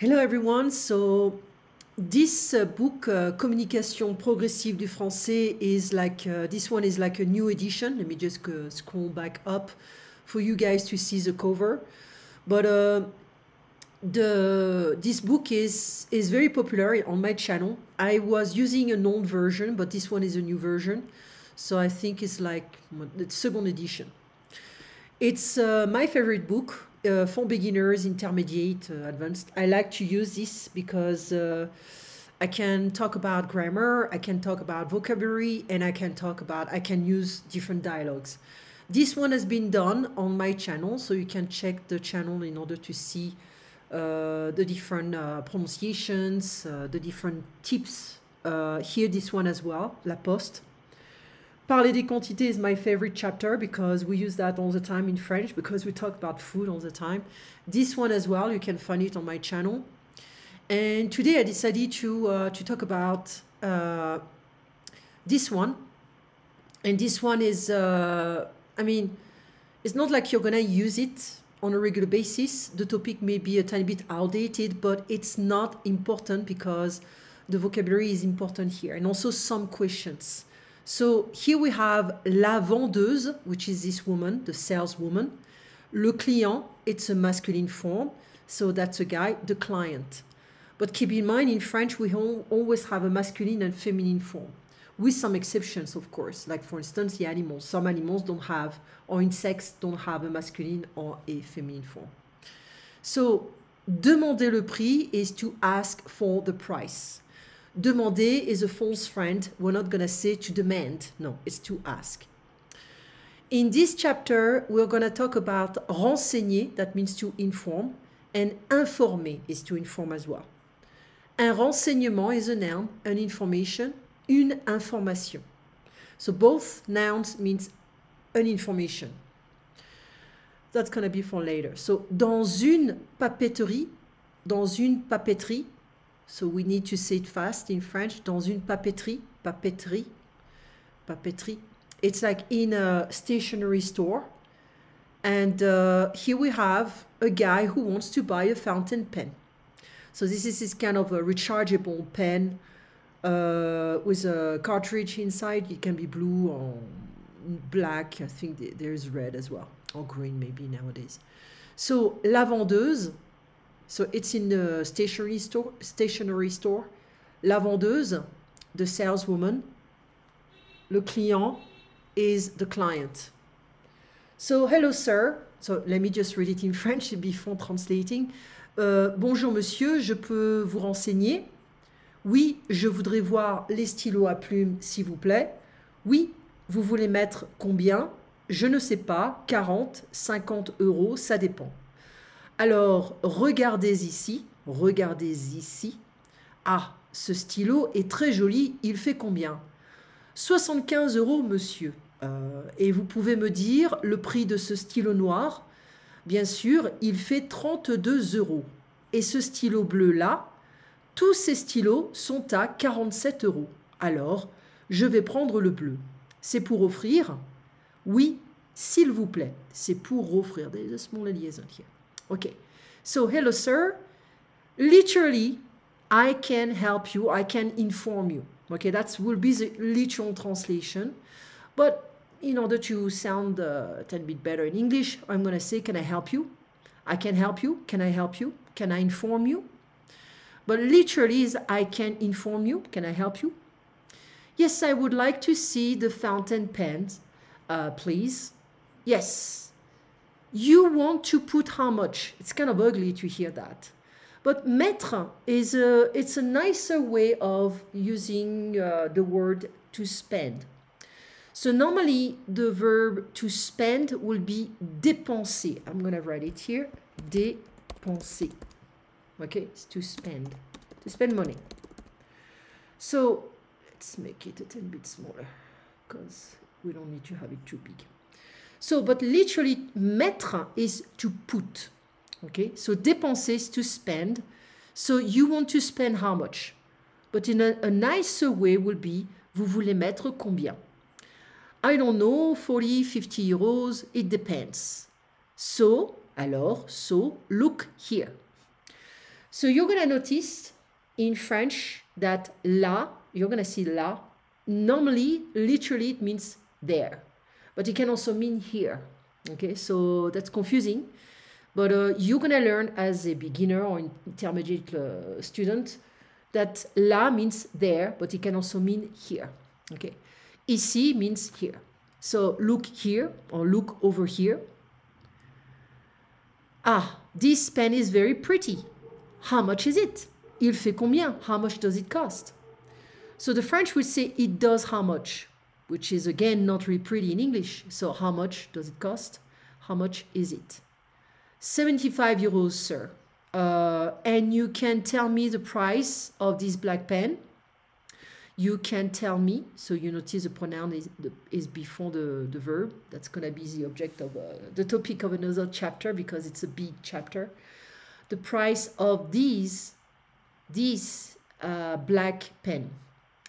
Hello everyone. So this book, Communication progressive du français, is like this one is like a new edition. Let me just scroll back up for you guys to see the cover. But this book is very popular on my channel. I was using an old version, but this one is a new version. So I think it's like the second edition. It's my favorite book for beginners, intermediate, advanced. I like to use this because I can talk about grammar, I can talk about vocabulary, and I can use different dialogues. This one has been done on my channel, so you can check the channel in order to see the different pronunciations, the different tips. Here, this one as well, La Poste. Parler des quantités is my favorite chapter because we use that all the time in French because we talk about food all the time. This one as well, you can find it on my channel. And today I decided to talk about this one. And this one is, I mean, it's not like you're gonna use it on a regular basis. The topic may be a tiny bit outdated, but it's not important because the vocabulary is important here. And also some questions. So here we have la vendeuse, which is this woman, the saleswoman. Le client, it's a masculine form. So that's a guy, the client. But keep in mind, in French, we always have a masculine and feminine form, with some exceptions, of course. Like, for instance, the animals. Some animals don't have, or insects don't have a masculine or a feminine form. So, demander le prix is to ask for the price. Demander is a false friend. We're not going to say to demand. No, it's to ask. In this chapter, we're going to talk about renseigner, that means to inform, and informer is to inform as well. Un renseignement is a noun, an information, une information. So both nouns means an information. That's going to be for later. So, dans une papeterie, so we need to say it fast in French, dans une papeterie, papeterie. It's like in a stationery store. And here we have a guy who wants to buy a fountain pen. So this is kind of a rechargeable pen with a cartridge inside. It can be blue or black. I think there's red as well, or green maybe nowadays. So, la vendeuse. So it's in the stationery store. La vendeuse, the saleswoman. Le client is the client. So, hello, sir. So let me just read it in French before translating. Bonjour, monsieur, je peux vous renseigner? Oui, je voudrais voir les stylos à plumes, s'il vous plaît. Oui, vous voulez mettre combien? Je ne sais pas, 40, 50 €, ça dépend. Alors, regardez ici. Ah, ce stylo est très joli, il fait combien? 75 €, monsieur. Et vous pouvez me dire le prix de ce stylo noir? Bien sûr, il fait 32 €. Et ce stylo bleu-là, tous ces stylos sont à 47 €. Alors, je vais prendre le bleu. C'est pour offrir? Oui, s'il vous plaît. C'est pour offrir. There's a small liaison here. Okay, so hello, sir. Literally, I can help you, I can inform you. Okay, that will be the literal translation. But in order to sound a little bit better in English, I'm going to say, can I help you? I can help you. Can I help you? Can I inform you? But literally is, I can inform you. Can I help you? Yes, I would like to see the fountain pens, please. Yes. You want to put how much? It's kind of ugly to hear that. But mettre is it's a nicer way of using the word to spend. So normally the verb to spend will be dépenser. I'm going to write it here. Dépenser. Okay, it's to spend money. So let's make it a little bit smaller because we don't need to have it too big. So, but literally, mettre is to put. Okay, so dépenser is to spend. So you want to spend how much? But in a nicer way will be, vous voulez mettre combien? I don't know, 40, 50 euros, it depends. So, alors, so, look here. So you're going to notice in French that là, you're going to see là, normally, literally, it means there. But it can also mean here. Okay, so that's confusing. But you're going to learn as a beginner or intermediate student that là means there, but it can also mean here. Okay, ici means here. So look here or look over here. Ah, this pen is very pretty. How much is it? Il fait combien? How much does it cost? So the French would say it does how much, which is again not really pretty in English. So how much does it cost? How much is it? 75 euros, sir. And you can tell me the price of this black pen. You can tell me, so you notice the pronoun is before the verb. That's going to be the object of the topic of another chapter because it's a big chapter. The price of this black pen.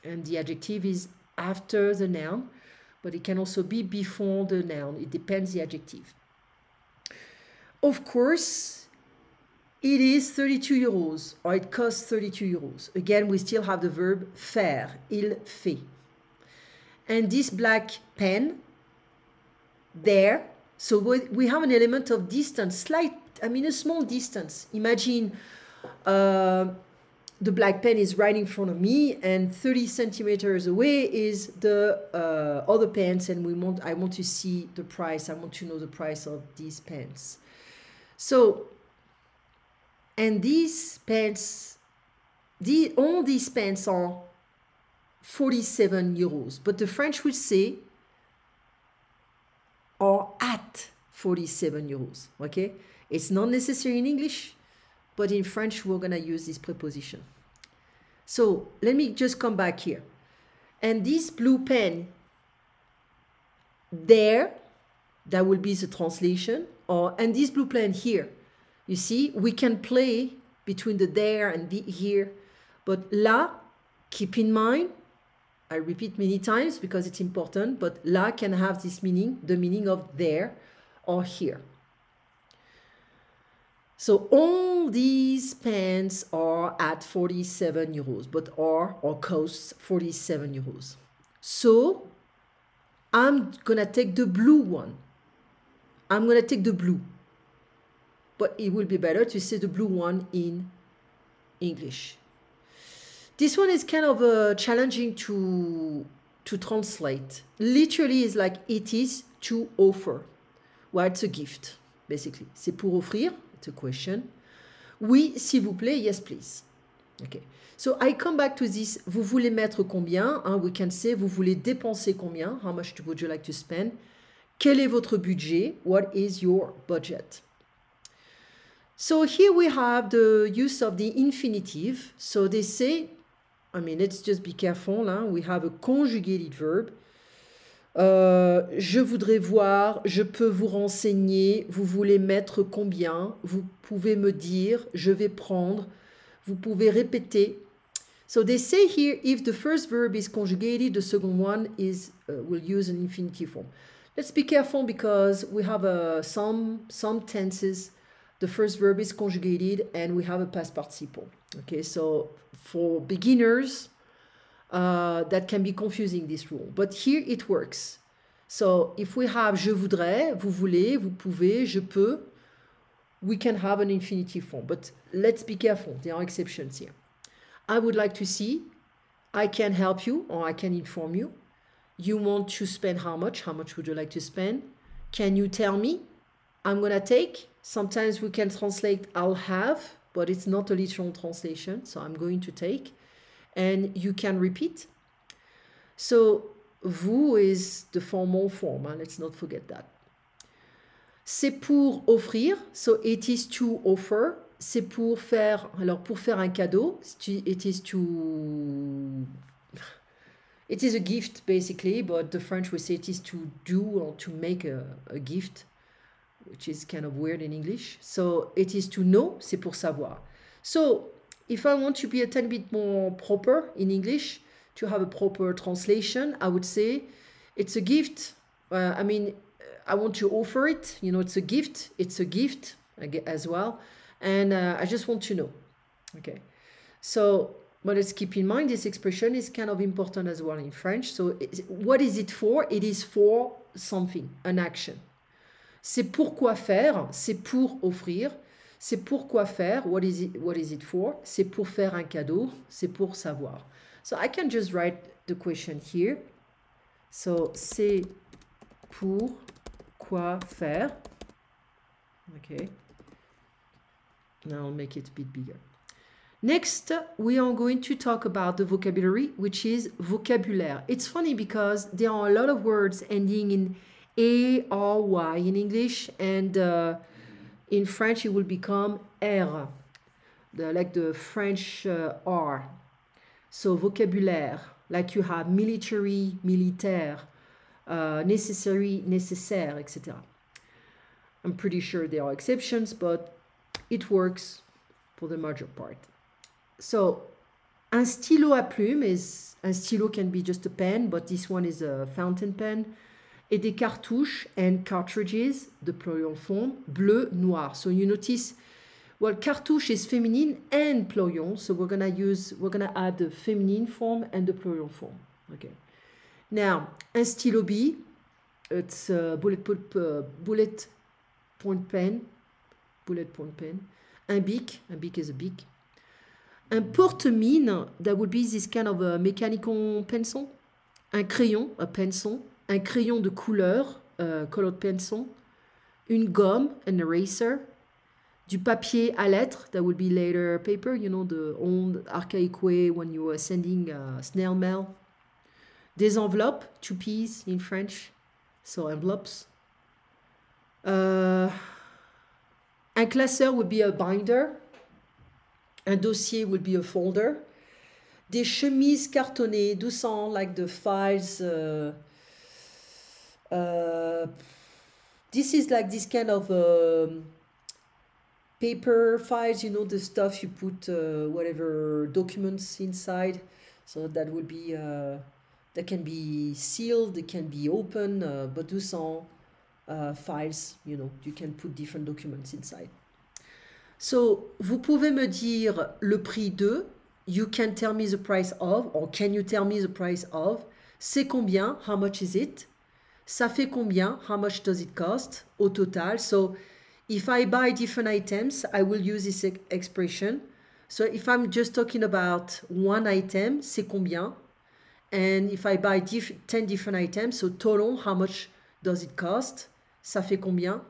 And the adjective is after the noun, but it can also be before the noun. It depends the adjective. Of course, it is 32 euros, or it costs 32 euros. Again, we still have the verb faire, il fait. And this black pen, there, so we have an element of distance, a small distance. Imagine the black pen is right in front of me, and 30 centimeters away is the other pens, and I want to see the price. I want to know the price of these pens. So, and these pens, all these pens are 47 euros, but the French would say are at 47 euros, okay? It's not necessary in English, but in French, we're gonna use this preposition. So let me just come back here. And this blue pen, there, that will be the translation, and this blue pen here. You see, we can play between the there and the here, but là, keep in mind, I repeat many times because it's important, but là can have this meaning, the meaning of there or here. So all these pens are at 47 euros, but or costs 47 euros. So I'm gonna take the blue one. I'm gonna take the blue. But it will be better to say the blue one in English. This one is kind of challenging to translate. Literally, it's like it is to offer. Well, it's a gift, basically. C'est pour offrir. It's a question. Oui, s'il vous plaît. Yes, please. Okay. So I come back to this. Vous voulez mettre combien? We can say vous voulez dépenser combien? How much would you like to spend? Quel est votre budget? What is your budget? So here we have the use of the infinitive. So they say, let's just be careful. We have a conjugated verb. Je voudrais voir, je peux vous renseigner, vous voulez mettre combien, vous pouvez me dire, je vais prendre, vous pouvez répéter. So they say here, if the first verb is conjugated, the second one is will use an infinitive form. Let's be careful because we have some tenses. The first verb is conjugated and we have a past participle. Okay, so for beginners, that can be confusing, this rule. But here it works. So if we have je voudrais, vous voulez, vous pouvez, je peux, we can have an infinitive form. But let's be careful. There are exceptions here. I would like to see, I can help you or I can inform you. You want to spend how much? How much would you like to spend? Can you tell me? I'm going to take. Sometimes we can translate I'll have, but it's not a literal translation. So I'm going to take. And you can repeat. So vous is the formal form. Let's not forget that. C'est pour offrir. So it is to offer. C'est pour faire. Alors pour faire un cadeau. It is to. It is a gift basically, but the French would say it is to do or to make a gift, which is kind of weird in English. So it is to know, c'est pour savoir. So if I want to be a tiny bit more proper in English, to have a proper translation, I would say it's a gift. I want to offer it. It's a gift. It's a gift as well. And I just want to know. Okay, so but let's keep in mind this expression is kind of important as well in French. So what is it for? It is for something, an action. C'est pourquoi faire, c'est pour offrir. C'est pourquoi faire, what is it for? C'est pour faire un cadeau, c'est pour savoir. So I can just write the question here. So c'est pour quoi faire. Okay. Now I'll make it a bit bigger. Next, we are going to talk about the vocabulary, which is vocabulaire. It's funny because there are a lot of words ending in A or Y in English, and in French it will become R, like the French R. So vocabulaire, like you have military, militaire, necessary, nécessaire, etc. I'm pretty sure there are exceptions, but it works for the major part. So, un stylo à plume is, un stylo can be just a pen, but this one is a fountain pen. Et des cartouches and cartridges, the plural form, bleu, noir. So you notice, well, cartouche is feminine and plural, so we're gonna add the feminine form and the plural form. Okay. Now, un stylo B, it's a bullet point pen. Un bic is a bic. Un porte-mine, that would be this kind of a mechanical pencil. Un crayon, a pencil. Un crayon de couleur, colored pencil. Une gomme, an eraser. Du papier à lettres, that would be later paper, you know, the old archaic way when you were sending snail mail. Des enveloppes, toupies in French, so envelopes. Un classeur would be a binder. Un dossier would be a folder. Des chemises cartonnées, 200, like the files. This is like this kind of paper files, you know, the stuff you put whatever documents inside. So that would be, that can be sealed, it can be open, but 200 files, you know, you can put different documents inside. So, vous pouvez me dire le prix de, you can tell me the price of, or can you tell me the price of, c'est combien, how much is it, ça fait combien, how much does it cost, au total. So, if I buy different items, I will use this expression. So, if I'm just talking about one item, c'est combien, and if I buy 10 different items, so total, how much does it cost, ça fait combien.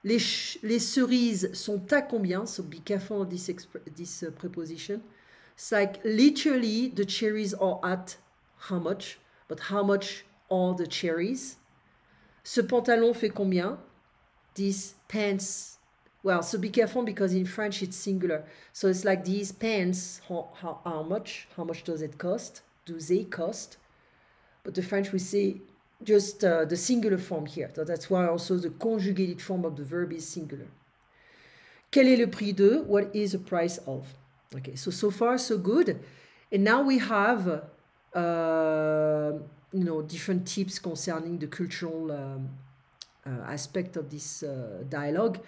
Les cerises sont à combien? So be careful of this preposition. It's like literally the cherries are at how much, but how much are the cherries? Ce pantalon fait combien? These pants, well, so be careful because in French it's singular. So it's like these pants, how much? How much does it cost? Do they cost? But the French we say just the singular form here. So that's why also the conjugated form of the verb is singular. Quel est le prix de? What is the price of? Okay, so far so good. And now we have, you know, different tips concerning the cultural aspect of this dialogue.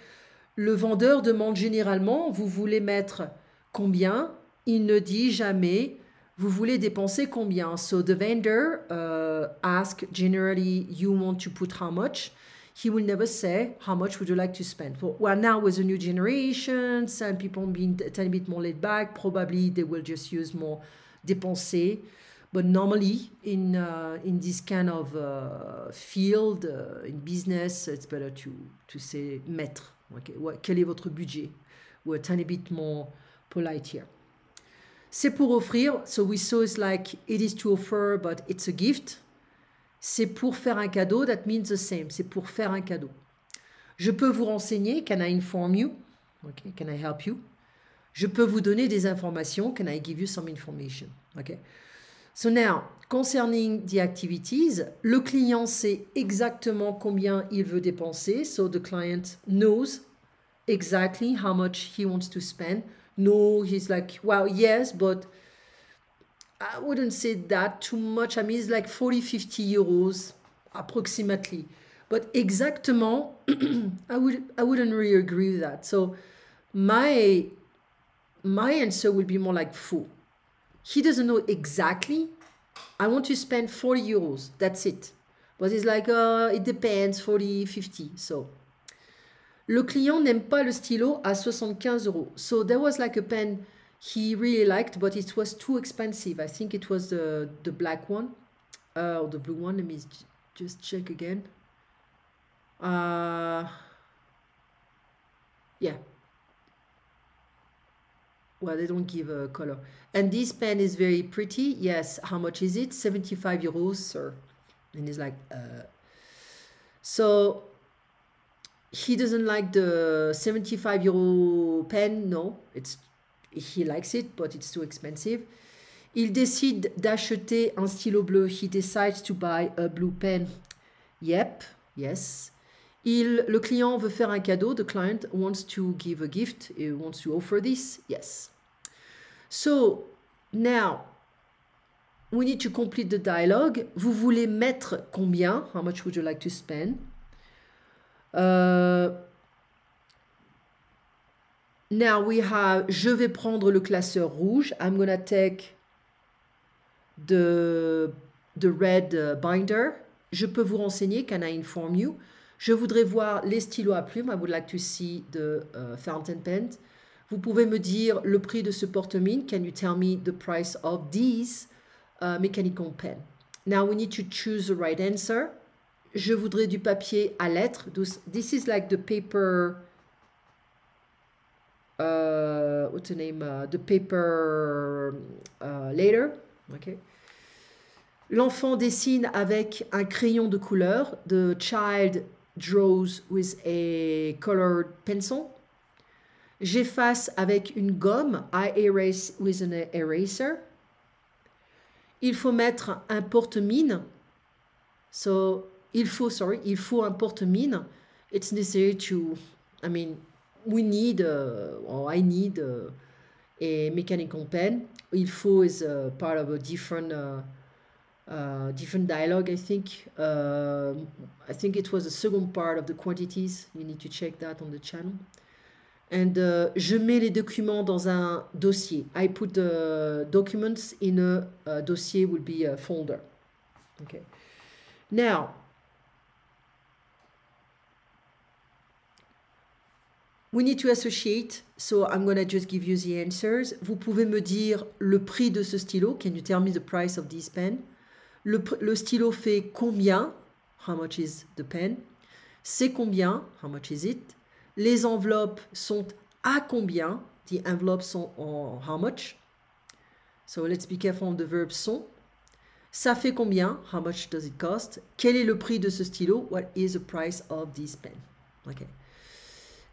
Le vendeur demande généralement, vous voulez mettre combien? Il ne dit jamais, vous voulez dépenser combien? So the vendor asks generally, you want to put how much? He will never say, how much would you like to spend? Well, now with the new generation, some people being a tiny bit more laid back, probably they will just use more dépenser. But normally, in this kind of field, in business, it's better to say mettre. Okay, quel est votre budget? We're a tiny bit more polite here. C'est pour offrir, so we saw it's like it is to offer, but it's a gift. C'est pour faire un cadeau, that means the same. C'est pour faire un cadeau. Je peux vous renseigner, can I inform you? Okay, can I help you? Je peux vous donner des informations, can I give you some information? Okay. So now, concerning the activities, le client sait exactement combien il veut dépenser. So the client knows exactly how much he wants to spend. No, he's like, well, yes, but I wouldn't say that too much. I mean, it's like 40, 50 euros approximately. But exactement, I wouldn't really agree with that. So my my answer will be more like full. He doesn't know exactly. I want to spend 40 euros. That's it. But it's like, it depends, 40, 50. So, le client n'aime pas le stylo à 75 euros. So, there was like a pen he really liked, but it was too expensive. I think it was the black one, or the blue one. Let me just check again. Yeah. Well, they don't give a color. And this pen is very pretty. Yes. How much is it? 75 euros, sir. And he's like, So, he doesn't like the 75 euro pen. No, he likes it, but it's too expensive. Il décide d'acheter un stylo bleu. He decides to buy a blue pen. Yep, yes. Le client veut faire un cadeau. The client wants to give a gift. He wants to offer this. Yes. So, now, we need to complete the dialogue. Vous voulez mettre combien? How much would you like to spend? Now we have, je vais prendre le classeur rouge. I'm gonna take the red binder. Je peux vous renseigner, can I inform you? Je voudrais voir les stylos à plume. I would like to see the fountain pen. Vous pouvez me dire le prix de ce porte-mine. Can you tell me the price of these mechanical pen? Now we need to choose the right answer. Je voudrais du papier à lettres. This is like the paper, what's the name? The paper later. Okay. L'enfant dessine avec un crayon de couleur. The child draws with a colored pencil. J'efface avec une gomme. I erase with an eraser. Il faut mettre un porte-mine. So, il faut un porte-mine. It's necessary to, we need, or I need a mechanical pen. Il faut is part of a different dialogue, I think. I think it was the second part of the quantities. You need to check that on the channel. And je mets les documents dans un dossier. I put the documents in a dossier, will be a folder. Okay. Now, we need to associate, so I'm going to just give you the answers. Vous pouvez me dire le prix de ce stylo. Can you tell me the price of this pen? Le stylo fait combien? How much is the pen? C'est combien? How much is it? Les enveloppes sont à combien? The envelopes sont en how much? So let's be careful on the verb sont. Ça fait combien? How much does it cost? Quel est le prix de ce stylo? What is the price of this pen? Okay.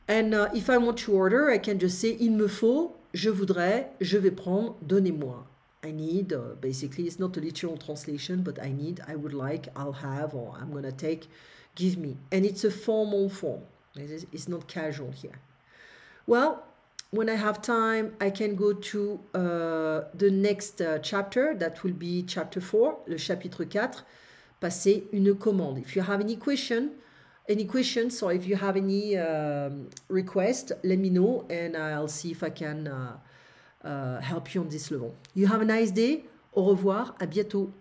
And if I want to order, I can just say, il me faut, je voudrais, je vais prendre, donnez-moi. I need, basically, it's not a literal translation, but I need, I would like, I'll have, or I'm going to take, give me. And it's a formal form. It's not casual here. Well, when I have time, I can go to the next chapter. That will be chapter 4, le chapitre 4, passer une commande. If you have any questions, or if you have any request, let me know, and I'll see if I can help you on this level. You have a nice day. Au revoir. À bientôt.